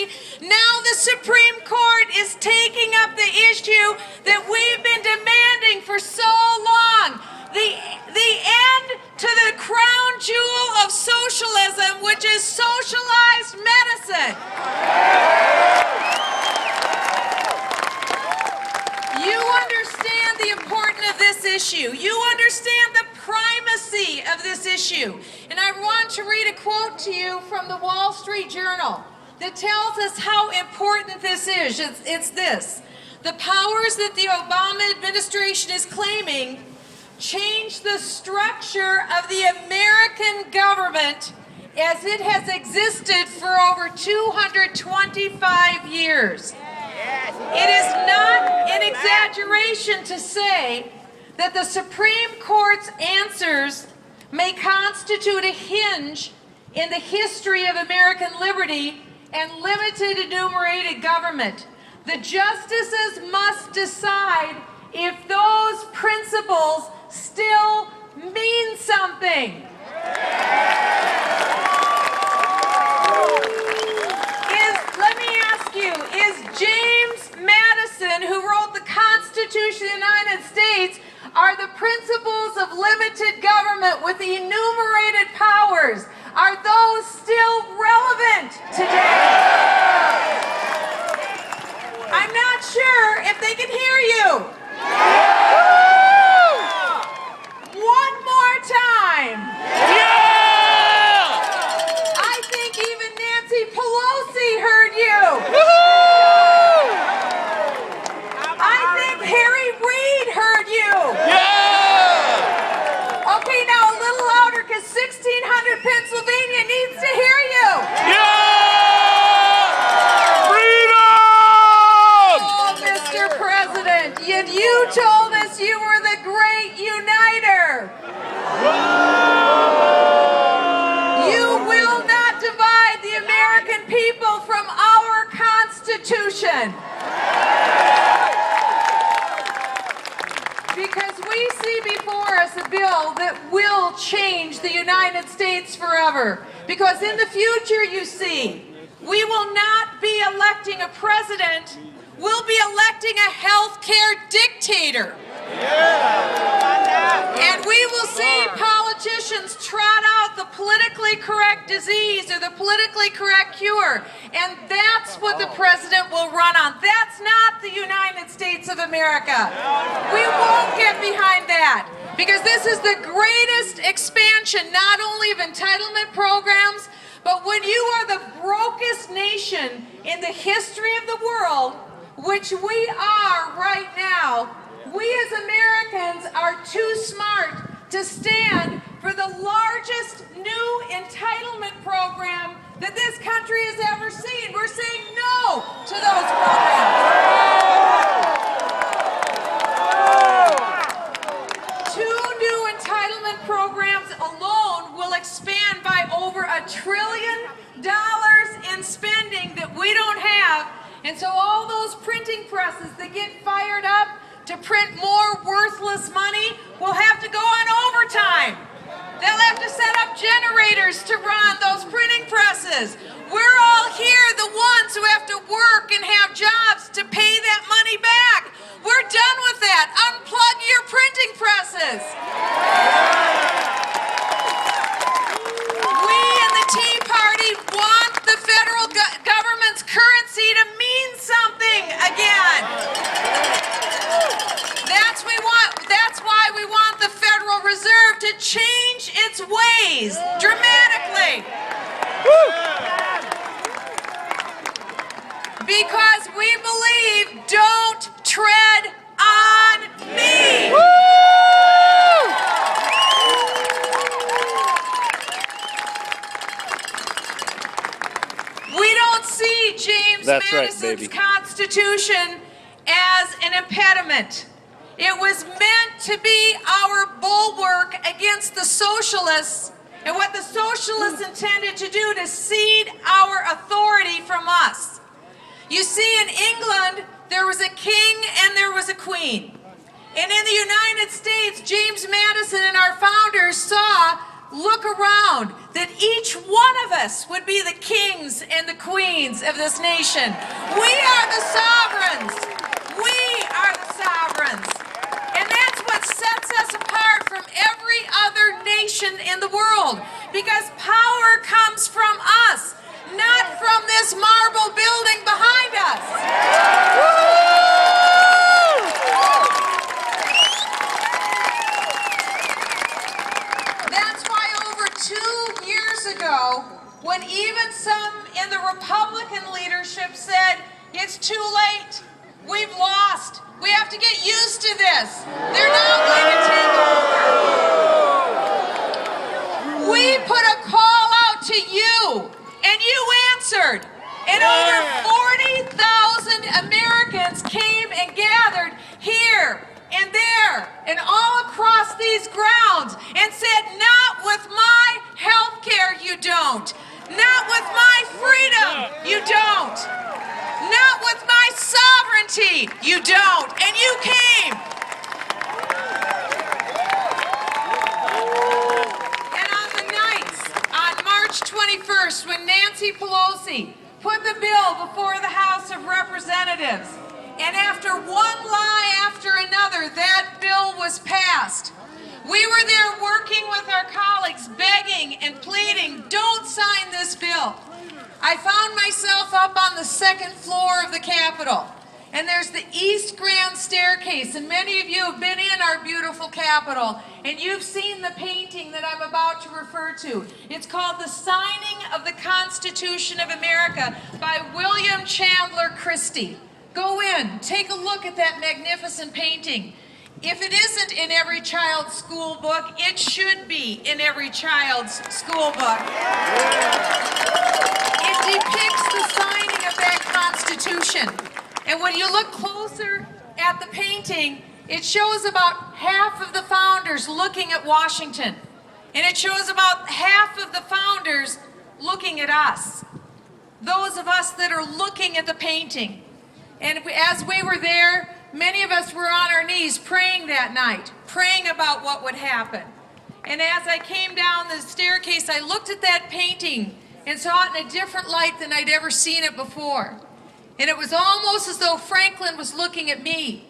country. Now the Supreme Court is taking up the issue that we've been demanding for so long. The end to the crown jewel of socialism, which is socialized medicine. You understand the importance of this issue. You understand the primacy of this issue. And I want to read a quote to you from the Wall Street Journal that tells us how important this is. It's this: the powers that the Obama administration is claiming change the structure of the American government as it has existed for over 225 years. It is not an exaggeration to say that the Supreme Court's answers may constitute a hinge in the history of American liberty and limited enumerated government. The justices must decide if those principles still mean something. Let me ask you, is James Madison, who wrote the Constitution of the United States, are the principles of limited government with the enumerated powers, are those still relevant today? I'm not sure if they can hear you. One more time. I think even Nancy Pelosi heard you. I think Harry Reid heard you. Okay, now a little louder, because 1600 Pennsylvania needs to hear you. Mr. President, yet you told us you were the great uniter. You will not divide the American people from our Constitution. Because we see before us a bill that will change the United States forever. Because in the future, you see, we will not be electing a president. We'll be electing a healthcare dictator. And we will see politicians trot out the politically correct disease or the politically correct cure. And that's what the president will run on. That's not the United States of America. We won't get behind that, because this is the greatest expansion, not only of entitlement programs, but when you are the brokest nation in the history of the world, which we are right now, we as Americans are too smart to stand for the largest new entitlement program that this country has ever seen. We're saying no to those programs. 2 new entitlement programs alone will expand by over $1 trillion in spending that we don't have. And so all those printing presses that get fired up to print more worthless money will have to go on overtime. They'll have to set up generators to run those printing presses. We're all here, the ones who have to work and have jobs to pay that money back. We're done with that. Unplug your printing presses. We in the Tea Party want the federal government's currency to mean something again. That's why we want the Federal Reserve to change its ways dramatically. Because we believe, don't tread on me. We don't see James Madison's Constitution as an impediment. It was meant to be our bulwark against the socialists and what the socialists intended to do to cede our authority from us. You see, in England, there was a king and there was a queen. And in the United States, James Madison and our founders saw look around, that each one of us would be the kings and the queens of this nation. We are the sovereigns. We are the sovereigns. And that's what sets us apart from every other nation in the world, because power comes from us, not from this marble building behind us. That's why over 2 years ago, when even some in the Republican leadership said, it's too late, we've lost, we have to get used to this, they're now going to take over. We put a call out to you, and you answered. And over 40,000 Americans came and gathered here and there and all across these grounds and said, not with my health care, you don't. Not with my freedom, you don't. Not with my sovereignty, you don't. And you came. And on the nights, on March 21st, when Nancy Pelosi put the bill before the House of Representatives, and after one lie after another, that bill was passed. We were there working with our colleagues, begging and pleading, don't sign this bill. I found myself up on the second floor of the Capitol, and there's the East Grand Staircase, and many of you have been in our beautiful Capitol, and you've seen the painting that I'm about to refer to. It's called The Signing of the Constitution of America by William Chandler Christie. Go in, take a look at that magnificent painting. If it isn't in every child's school book, it should be in every child's school book. It depicts the signing of that Constitution. And when you look closer at the painting, it shows about half of the founders looking at Washington. And it shows about half of the founders looking at us. Those of us that are looking at the painting. And as we were there, many of us were on our knees praying that night, praying about what would happen. And as I came down the staircase, I looked at that painting and saw it in a different light than I'd ever seen it before. And it was almost as though Franklin was looking at me.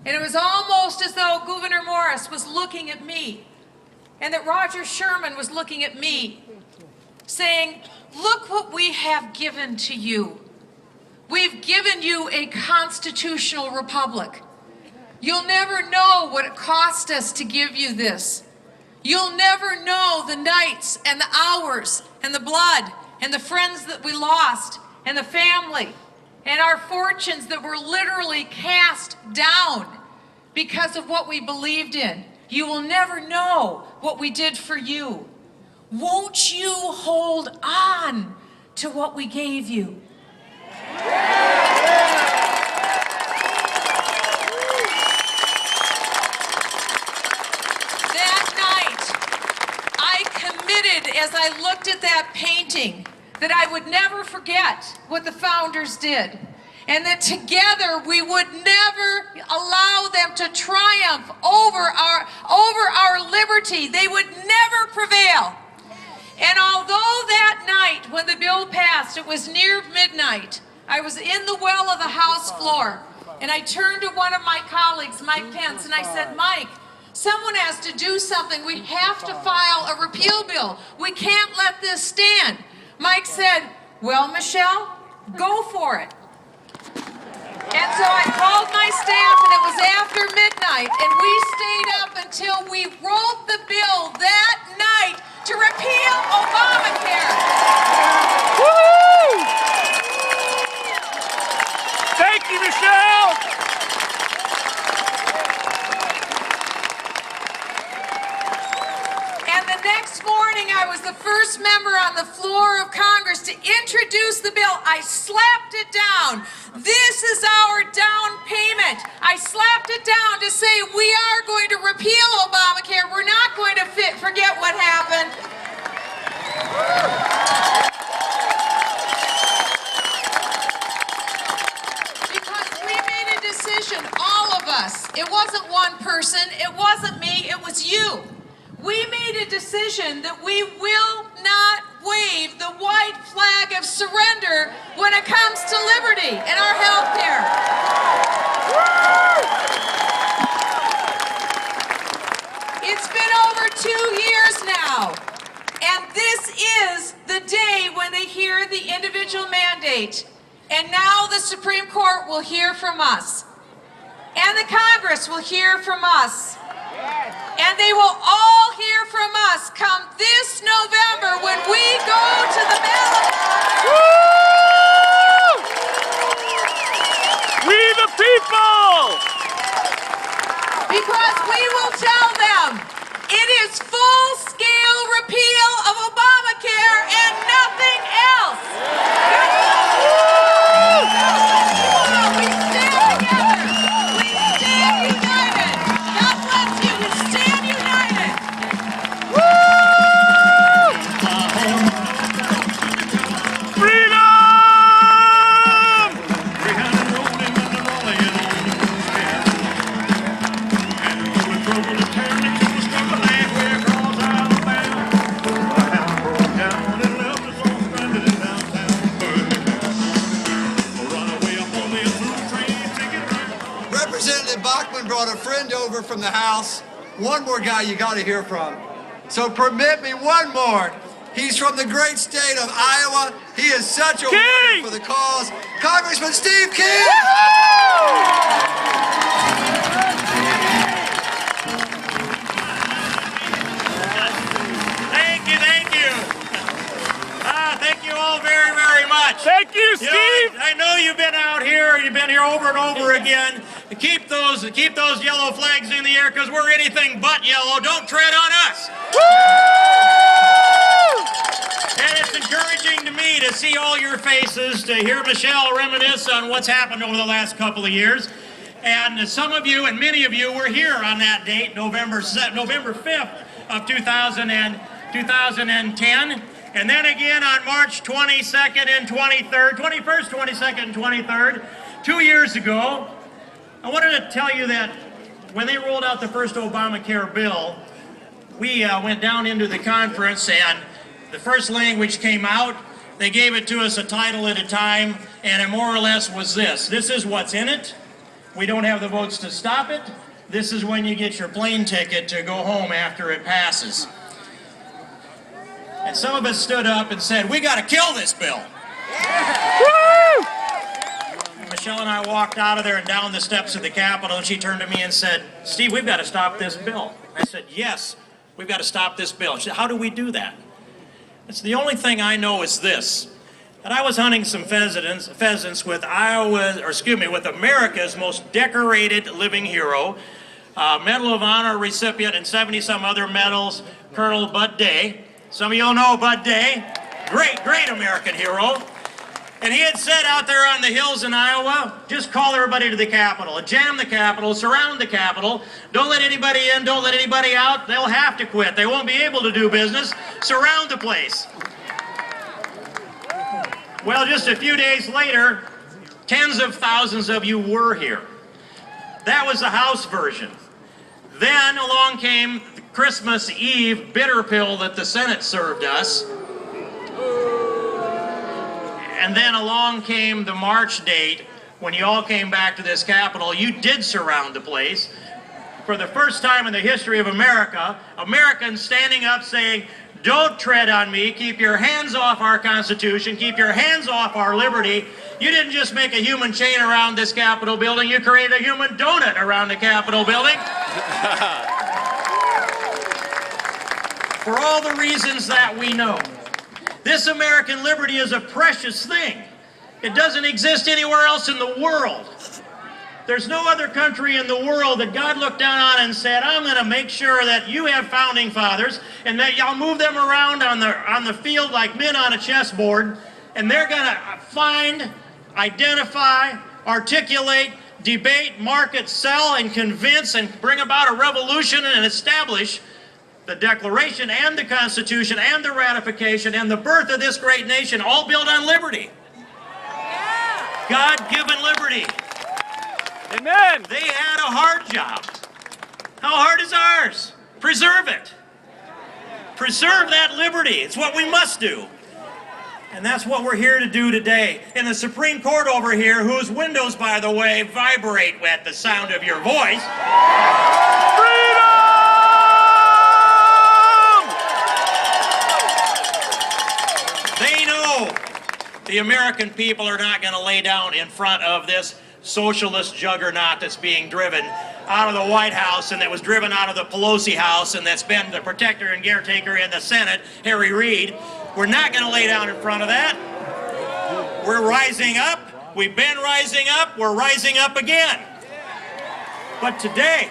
And it was almost as though Gouverneur Morris was looking at me. And that Roger Sherman was looking at me, saying, look what we have given to you. We've given you a constitutional republic. You'll never know what it cost us to give you this. You'll never know the nights and the hours and the blood and the friends that we lost and the family and our fortunes that were literally cast down because of what we believed in. You will never know what we did for you. Won't you hold on to what we gave you? That night, I committed as I looked at that painting that I would never forget what the founders did, and that together we would never allow them to triumph over our liberty. They would never prevail. And although that night when the bill passed, it was near midnight, I was in the well of the House floor, and I turned to one of my colleagues, Mike Pence, and I said, Mike, someone has to do something. We have to file a repeal bill. We can't let this stand. Mike said, well, Michelle, go for it. And so I called my staff, and it was after midnight, and we stayed up until we wrote the bill that night to repeal Obamacare. Woo! Thank you, Michelle. And the next morning, I was the first member on the floor of Congress to introduce the bill. I slapped it down. This is our down payment. I slapped it down to say we are going to repeal Obamacare. We're not going to forget what happened. Because we made a decision, all of us. It wasn't one person. It wasn't me. It was you. We made a decision decision that we will not wave the white flag of surrender when it comes to liberty and our health care. It's been over 2 years now, and this is the day when they hear the individual mandate. And now the Supreme Court will hear from us. And the Congress will hear from us. And they will all hear from us come this November when we go to the ballot box. We the people! Because we will tell them it is full-scale repeal of Obamacare and nothing else. We stand together. We stand united. God bless you. We stand united. Freedom! Representative Bachman brought a friend over from the House. One more guy you got to hear from. So permit me one more. He's from the great state of Iowa. He is such a warrior for the cause. Congressman Steve King! Thank you. Thank you all very, very much. Thank you, Steve! I know you've been out here, you've been here over and over again. Keep those yellow flags in the air because we're anything but yellow. Don't tread on us. And it's encouraging to me to see all your faces, to hear Michelle reminisce on what's happened over the last couple of years. And some of you and many of you were here on that date, November 5th of 2010. And then again on March 22nd and 23rd, 21st, 22nd, and 23rd, 2 years ago. I wanted to tell you that when they rolled out the first Obamacare bill, we went down into the conference and the first language came out. They gave it to us a title at a time, and it more or less was this. This is what's in it. We don't have the votes to stop it. This is when you get your plane ticket to go home after it passes. And some of us stood up and said, we got to kill this bill. Woo! Michelle and I walked out of there and down the steps of the Capitol, and she turned to me and said, Steve, we've got to stop this bill. I said, yes, we've got to stop this bill. She said, how do we do that? It's the only thing I know is this, that I was hunting some pheasants with with America's most decorated living hero, Medal of Honor recipient and 70-some other medals, Colonel Bud Day. Some of you all know Bud Day, great American hero. And he had said out there on the hills in Iowa, just call everybody to the Capitol, jam the Capitol, surround the Capitol, don't let anybody in, don't let anybody out, they'll have to quit, they won't be able to do business, surround the place. Well, just a few days later, tens of thousands of you were here. That was the House version. Then along came the Christmas Eve bitter pill that the Senate served us. And then along came the March date when you all came back to this Capitol. You did surround the place. For the first time in the history of America, Americans standing up saying, don't tread on me, keep your hands off our Constitution, keep your hands off our liberty. You didn't just make a human chain around this Capitol building, you created a human donut around the Capitol building. For all the reasons that we know. This American liberty is a precious thing. It doesn't exist anywhere else in the world. There's no other country in the world that God looked down on and said, I'm going to make sure that you have founding fathers and that y'all move them around on the field like men on a chessboard, and they're going to find, identify, articulate, debate, market, sell, and convince and bring about a revolution and establish the Declaration and the Constitution and the ratification and the birth of this great nation, all built on liberty. God-given liberty. Amen. They had a hard job. How hard is ours? Preserve it. Preserve that liberty. It's what we must do. And that's what we're here to do today. In the Supreme Court over here, whose windows, by the way, vibrate at the sound of your voice. Freedom! They know the American people are not going to lay down in front of this socialist juggernaut that's being driven out of the White House and that was driven out of the Pelosi House and that's been the protector and caretaker in the Senate, Harry Reid. We're not going to lay down in front of that. We're rising up. We've been rising up. We're rising up again. But today,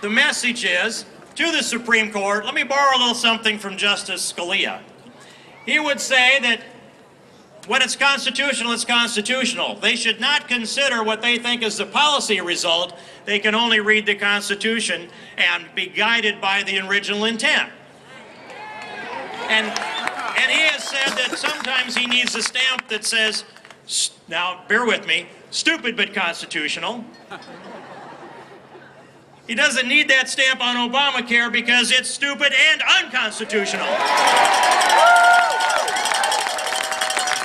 the message is to the Supreme Court. Let me borrow a little something from Justice Scalia. He would say that when it's constitutional, it's constitutional. They should not consider what they think is the policy result. They can only read the Constitution and be guided by the original intent. And he has said that sometimes he needs a stamp that says, now bear with me, stupid but constitutional. He doesn't need that stamp on Obamacare because it's stupid and unconstitutional.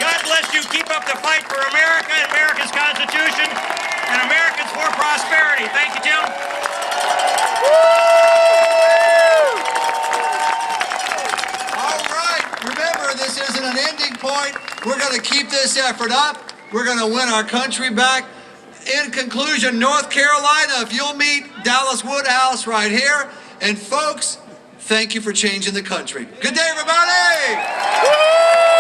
God bless you. Keep up the fight for America and America's Constitution and Americans for prosperity. Thank you, Tim. All right. Remember, this isn't an ending point. We're going to keep this effort up. We're going to win our country back. In conclusion, North Carolina, if you'll meet Dallas Woodhouse right here. And folks, thank you for changing the country. Good day, everybody.